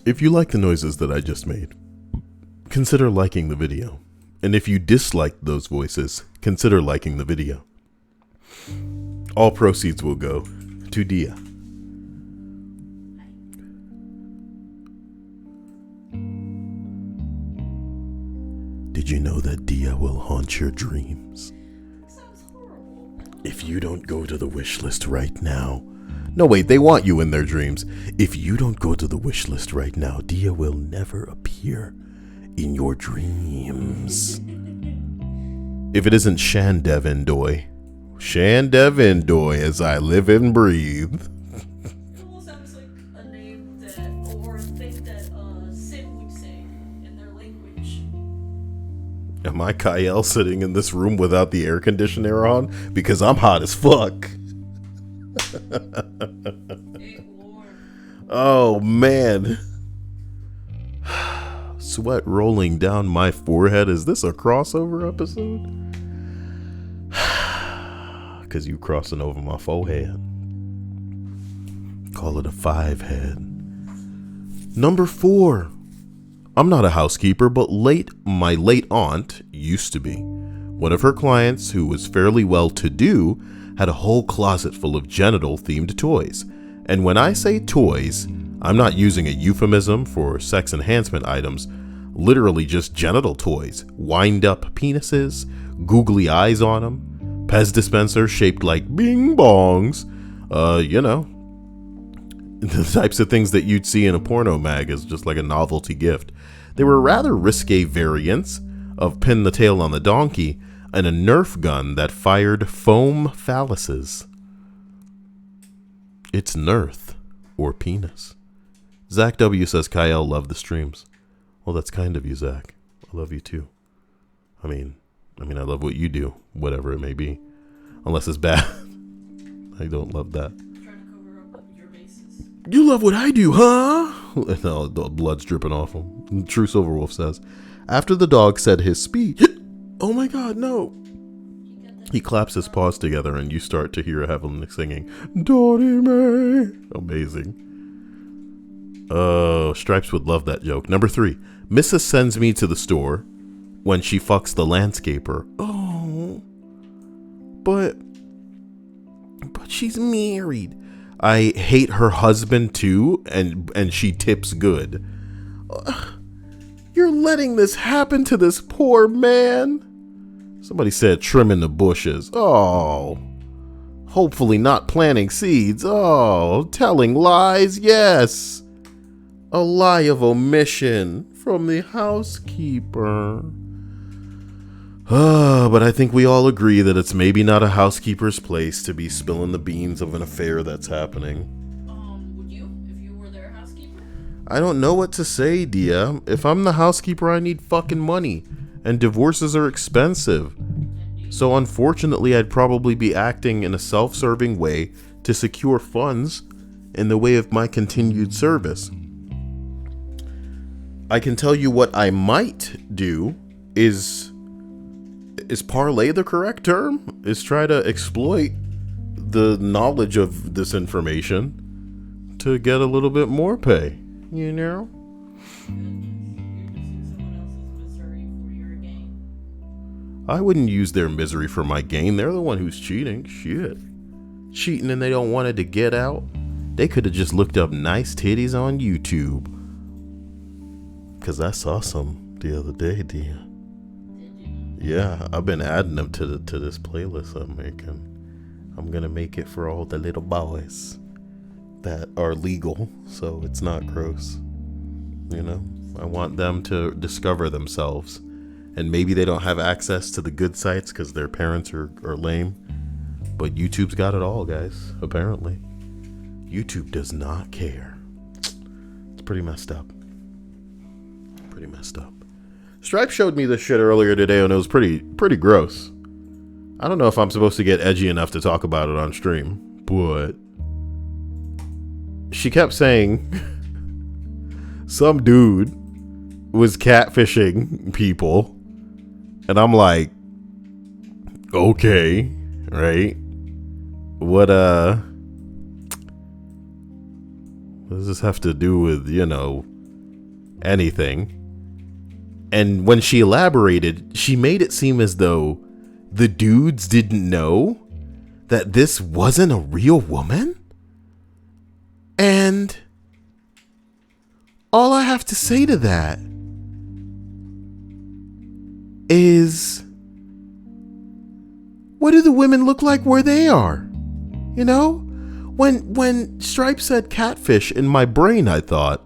If you like the noises that I just made, consider liking the video. And if you disliked those voices, consider liking the video. All proceeds will go to Dia. Did you know that Dia will haunt your dreams? Sounds horrible. If you don't go to the wish list right now. No, wait, they want you in their dreams. If you don't go to the wish list right now, Dia will never appear in your dreams. If it isn't Shandevindoy as I live and breathe. It almost sounds like a name that, or a thing that Sim would say in their language. Am I Kyle sitting in this room without the air conditioner on? Because I'm hot as fuck. Oh man. Sweat rolling down my forehead. Is this a crossover episode? Because you crossing over my forehead. Call it a 5 head. Number 4. I'm not a housekeeper, but my late aunt used to be. One of her clients, who was fairly well-to-do, had a whole closet full of genital-themed toys. And when I say toys, I'm not using a euphemism for sex enhancement items Literally just genital toys, wind up penises, googly eyes on them, Pez dispensers shaped like bing bongs, you know, the types of things that you'd see in a porno mag as just like a novelty gift. They were rather risque variants of Pin the Tail on the Donkey and a Nerf gun that fired foam phalluses. It's Nerf or penis. Zach W says Kyle loved the streams. Well, that's kind of you, Zach. I love you too. I mean, I love what you do, whatever it may be, unless it's bad. I don't love that. Trying to cover up your bases. You love what I do, huh? No, the blood's dripping off him. True Silverwolf says, after the dog said his speech, oh my God, no. He claps his paws together and you start to hear Evelyn singing, Dottie May. Amazing. Stripes would love that joke. Number 3, Mrs. sends me to the store when she fucks the landscaper. Oh, but she's married. I hate her husband too, and she tips good. You're letting this happen to this poor man. Somebody said trimming the bushes. Oh, hopefully not planting seeds. Oh, telling lies. Yes, a lie of omission from the housekeeper. But I think we all agree that it's maybe not a housekeeper's place to be spilling the beans of an affair that's happening. Would you, if you were their housekeeper? I don't know what to say, Dia. If I'm the housekeeper, I need fucking money. And divorces are expensive. So unfortunately, I'd probably be acting in a self-serving way to secure funds in the way of my continued service. I can tell you what I might do is parlay the correct term? Is try to exploit the knowledge of this information to get a little bit more pay, you know? You're using someone else's misery for your gain. I wouldn't use their misery for my gain. They're the one who's cheating. Shit. Cheating and they don't want it to get out. They could have just looked up nice titties on YouTube. Because I saw some the other day, Dia. Yeah, I've been adding them to this playlist I'm making. I'm gonna make it for all the little boys that are legal, so it's not gross. You know, I want them to discover themselves, and maybe they don't have access to the good sites because their parents are lame. But YouTube's got it all, guys. Apparently, YouTube does not care. It's pretty messed up. Pretty messed up. Stripe showed me this shit earlier today and it was pretty gross. I don't know if I'm supposed to get edgy enough to talk about it on stream, but she kept saying some dude was catfishing people, and I'm like, okay, right? What does this have to do with, you know, anything? And when she elaborated, she made it seem as though the dudes didn't know that this wasn't a real woman. And all I have to say to that is, what do the women look like where they are? You know? When Stripe said catfish, in my brain I thought,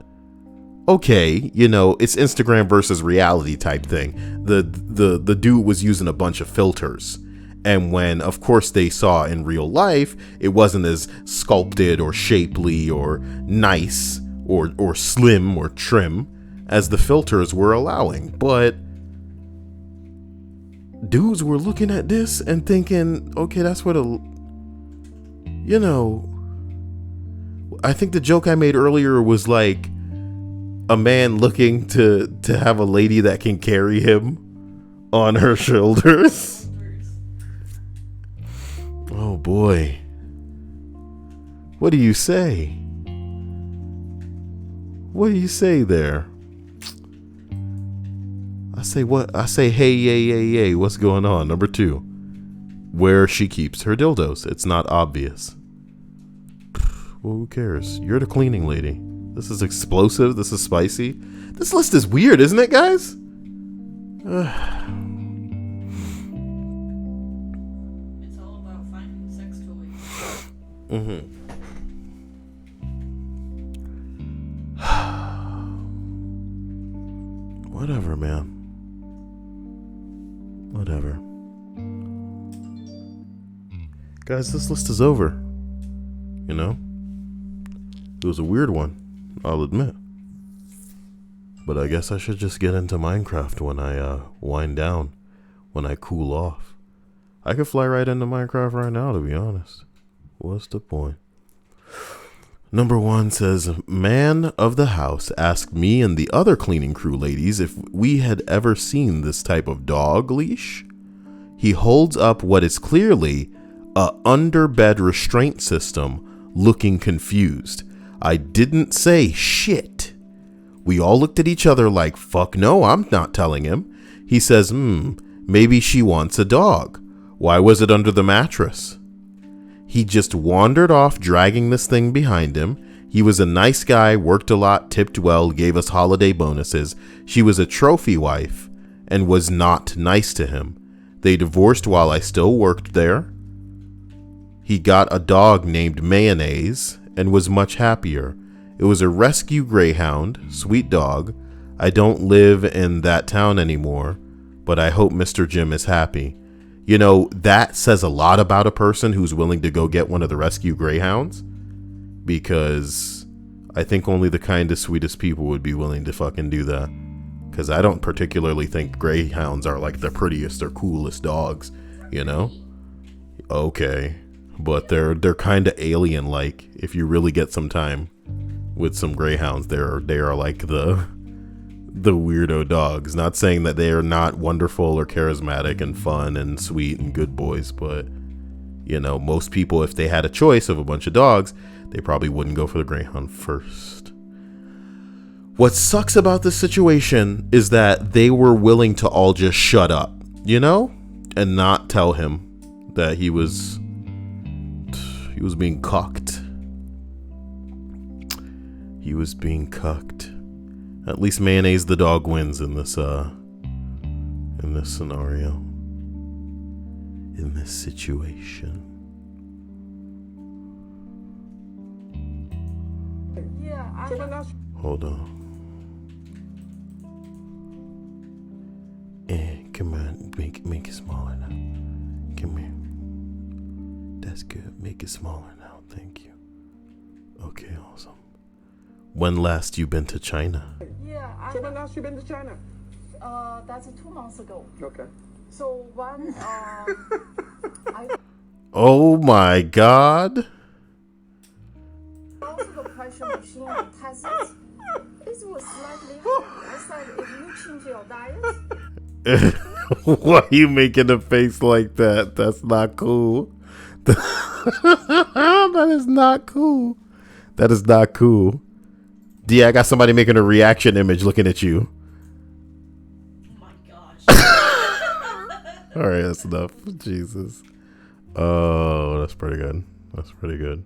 okay, you know, it's Instagram versus reality type thing. The dude was using a bunch of filters. And when, of course, they saw in real life, it wasn't as sculpted or shapely or nice or slim or trim as the filters were allowing. But dudes were looking at this and thinking, okay, that's what you know, I think the joke I made earlier was like, a man looking to have a lady that can carry him on her shoulders. Oh boy. What do you say? What do you say there? I say what? I say hey, yay. What's going on? Number 2. Where she keeps her dildos. It's not obvious. Well, who cares? You're the cleaning lady. This is explosive. This is spicy. This list is weird, isn't it, guys? It's all about finding sex toys. Whatever, man. Whatever. Guys, this list is over. You know? It was a weird one, I'll admit. But I guess I should just get into Minecraft when I wind down, when I cool off. I could fly right into Minecraft right now, to be honest. What's the point? Number 1 says, man of the house asked me and the other cleaning crew ladies if we had ever seen this type of dog leash. He holds up what is clearly a underbed restraint system, looking confused. I didn't say shit. We all looked at each other like, fuck no, I'm not telling him. He says, maybe she wants a dog. Why was it under the mattress? He just wandered off, dragging this thing behind him. He was a nice guy, worked a lot, tipped well, gave us holiday bonuses. She was a trophy wife and was not nice to him. They divorced while I still worked there. He got a dog named Mayonnaise and was much happier. It was a rescue greyhound, sweet dog. I don't live in that town anymore, but I hope Mr. Jim is happy. You know, that says a lot about a person who's willing to go get one of the rescue greyhounds, because I think only the kindest, sweetest people would be willing to fucking do that. Because I don't particularly think greyhounds are like the prettiest or coolest dogs, you know? Okay, but they're kind of alien-like. If you really get some time with some greyhounds, they are like the weirdo dogs. Not saying that they are not wonderful or charismatic and fun and sweet and good boys, but you know, most people, if they had a choice of a bunch of dogs, they probably wouldn't go for the greyhound first. What sucks about this situation is that they were willing to all just shut up, you know, and not tell him that he was being cucked. He was being cucked. At least Mayonnaise the dog wins in this scenario. In this situation. Hold on. Come on, make it smaller now. Come here. That's good. Make it smaller now. Thank you. Okay, awesome. When last you been to China? Yeah. So when last you been to China? That's 2 months ago. Okay. So when I Oh my God. go to the pressure machine and test it, it was slightly high. I said, if you change your diet, Why are you making a face like that? That's not cool. That is not cool. That is not cool. D, I got somebody making a reaction image looking at you. Oh my gosh. All right, that's enough. Jesus. Oh, that's pretty good. That's pretty good.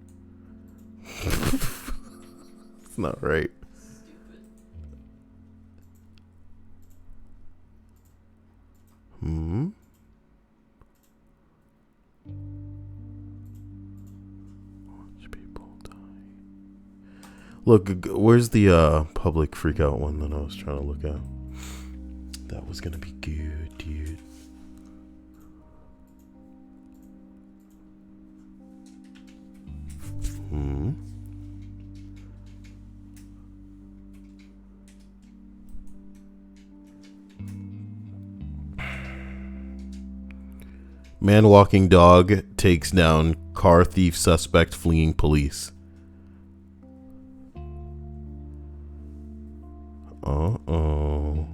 It's not right. Watch people die. Look, where's the public freakout one that I was trying to look at? That was gonna be good, dude. Man walking dog takes down car thief suspect fleeing police. Uh-oh.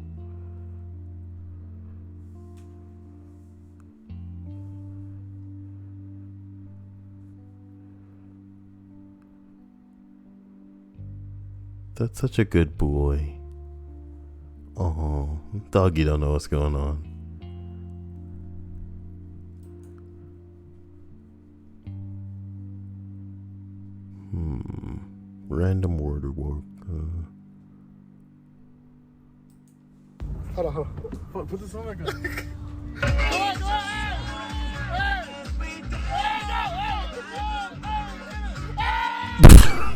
That's such a good boy. Oh, doggy don't know what's going on. Random word or work. Hold on. Put the song back on.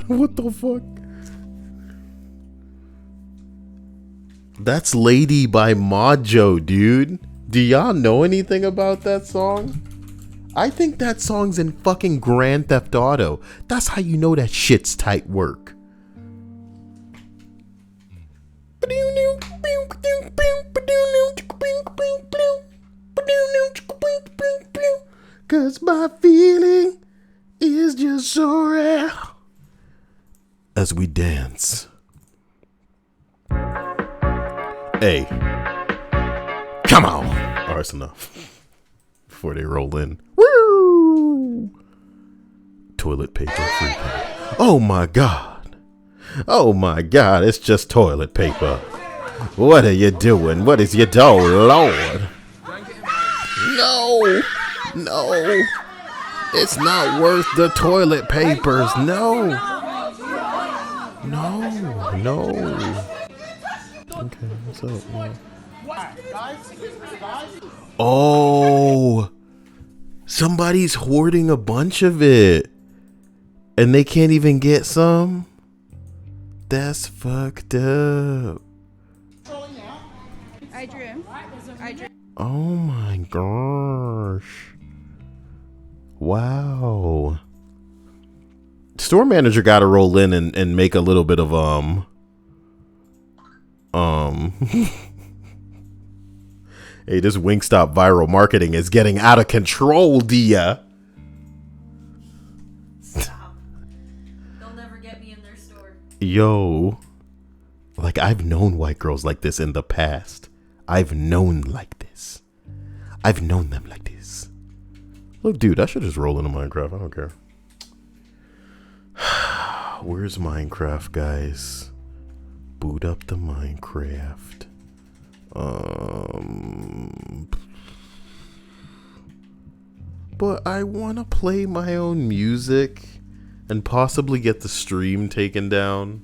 What the fuck? That's Lady by Majo, dude. Do y'all know anything about that song? I think that song's in fucking Grand Theft Auto. That's how you know that shit's tight work. Cause my feeling is just so rare. As we dance. Hey. Come on. Alright, it's enough. Before they roll in. Woo! Toilet paper free. Oh my god. Oh my god, it's just toilet paper. What are you doing? What is your dough, Lord? No. No. It's not worth the toilet papers. No. No. No. Okay, what's up, man? Oh. Somebody's hoarding a bunch of it. And they can't even get some? That's fucked up. I dream. Oh my gosh. Wow. Store manager got to roll in and make a little bit of hey, this Wingstop viral marketing is getting out of control, Dia. Stop. They'll never get me in their store. Yo. Like, I've known white girls like this in the past. I've known like this. I've known them like this. Look, dude, I should just roll into Minecraft. I don't care. Where's Minecraft, guys? Boot up the Minecraft. But I want to play my own music and possibly get the stream taken down.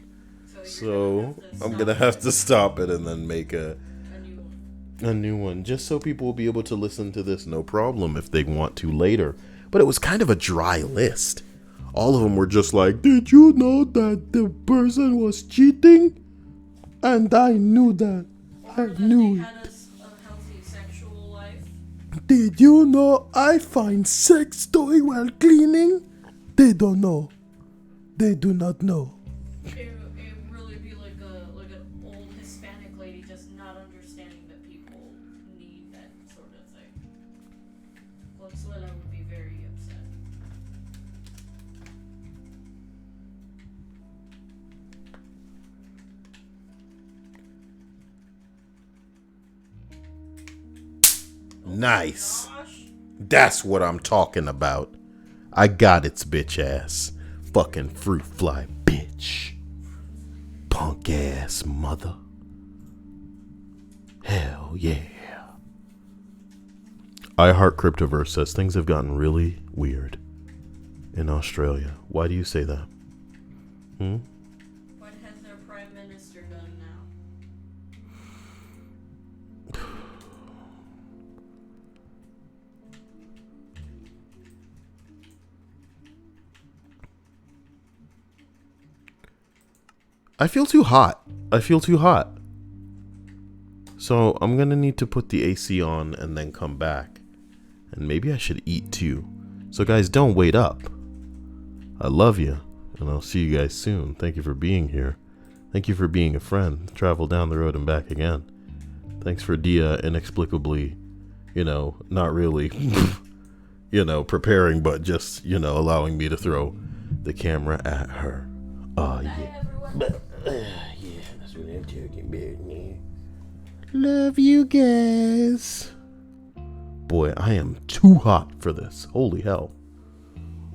So I'm gonna have to stop it and then make a new one, just so people will be able to listen to this no problem if they want to later. But it was kind of a dry list. All of them were just like, did you know that the person was cheating? And I knew that. I knew it. Had a healthy sexual life. Did you know I find sex toy while cleaning? They don't know. They do not know. It really be like an old Hispanic lady just not understanding that people need that sort of thing. Consuela would be very upset. Nice. That's what I'm talking about. I got its bitch ass. Fucking fruit fly bitch. Punk ass mother. Hell yeah. I Heart Cryptoverse says things have gotten really weird in Australia. Why do you say that? What has their prime minister done now? I feel too hot. So I'm gonna need to put the AC on and then come back. And maybe I should eat too. So guys, don't wait up. I love you. And I'll see you guys soon. Thank you for being here. Thank you for being a friend. Travel down the road and back again. Thanks for Dia inexplicably, not really, preparing, but just, allowing me to throw the camera at her. Oh, yeah. Yeah, that's what I'm talking about, man. Love you guys. Boy, I am too hot for this. Holy hell.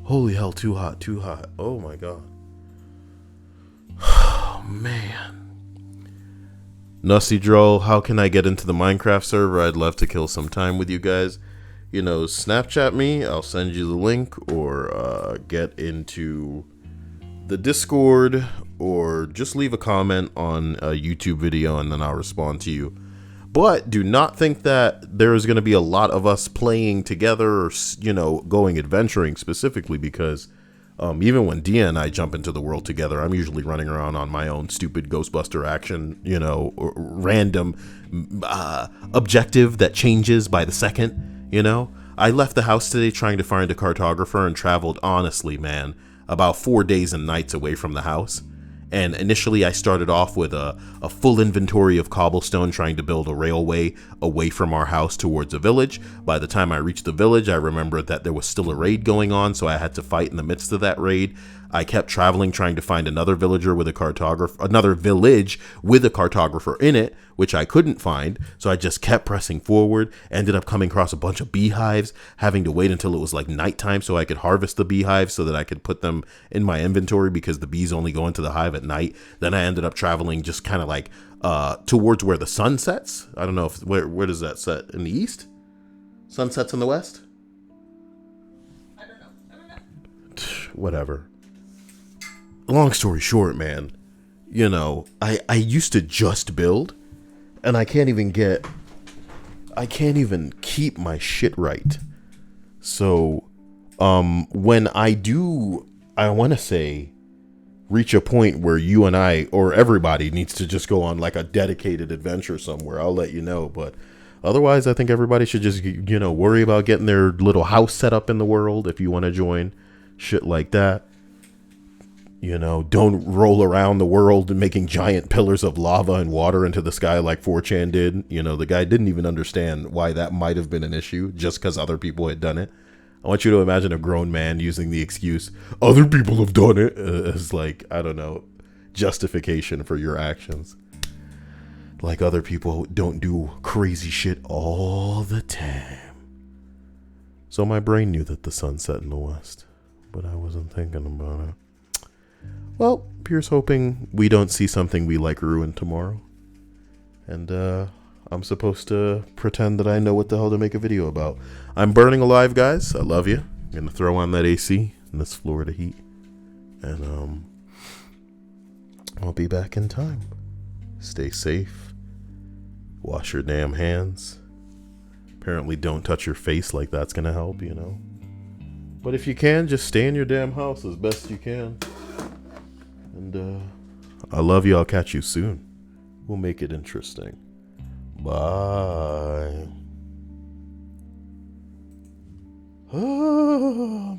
Holy hell, too hot. Oh my god. Oh, man. Nussy Droll, how can I get into the Minecraft server? I'd love to kill some time with you guys. Snapchat me. I'll send you the link, or get into the Discord or just leave a comment on a YouTube video and then I'll respond to you. But do not think that there is going to be a lot of us playing together or, you know, going adventuring specifically, because even when Dia and I jump into the world together, I'm usually running around on my own stupid Ghostbuster action, you know, or random objective that changes by the second, you know. I left the house today trying to find a cartographer and traveled, honestly, man, about 4 days and nights away from the house. And initially I started off with a full inventory of cobblestone, trying to build a railway away from our house towards a village. By the time I reached the village, I remembered that there was still a raid going on, so I had to fight in the midst of that raid. I kept traveling, trying to find another villager with a cartographer, another village with a cartographer in it, which I couldn't find. So I just kept pressing forward, ended up coming across a bunch of beehives, having to wait until it was like nighttime so I could harvest the beehives so that I could put them in my inventory, because the bees only go into the hive at night. Then I ended up traveling just kind of like towards where the sun sets. I don't know if where does that set? In the east? Sun sets in the west? I don't know. Whatever. Long story short, man, you know, I used to just build, and I can't even keep my shit right. So, when I do, I want to say, reach a point where you and I, or everybody, needs to just go on like a dedicated adventure somewhere, I'll let you know. But otherwise, I think everybody should just, you know, worry about getting their little house set up in the world if you want to join shit like that. You know, don't roll around the world making giant pillars of lava and water into the sky like 4chan did. You know, the guy didn't even understand why that might have been an issue just because other people had done it. I want you to imagine a grown man using the excuse, other people have done it, as like, I don't know, justification for your actions. Like other people don't do crazy shit all the time. So my brain knew that the sun set in the west, but I wasn't thinking about it. Well, here's hoping we don't see something we like ruined tomorrow. And I'm supposed to pretend that I know what the hell to make a video about. I'm burning alive, guys. I love you. I'm going to throw on that AC in this Florida heat. And I'll be back in time. Stay safe. Wash your damn hands. Apparently don't touch your face, like that's going to help, you know. But if you can, just stay in your damn house as best you can. And I love you. I'll catch you soon. We'll make it interesting. Bye.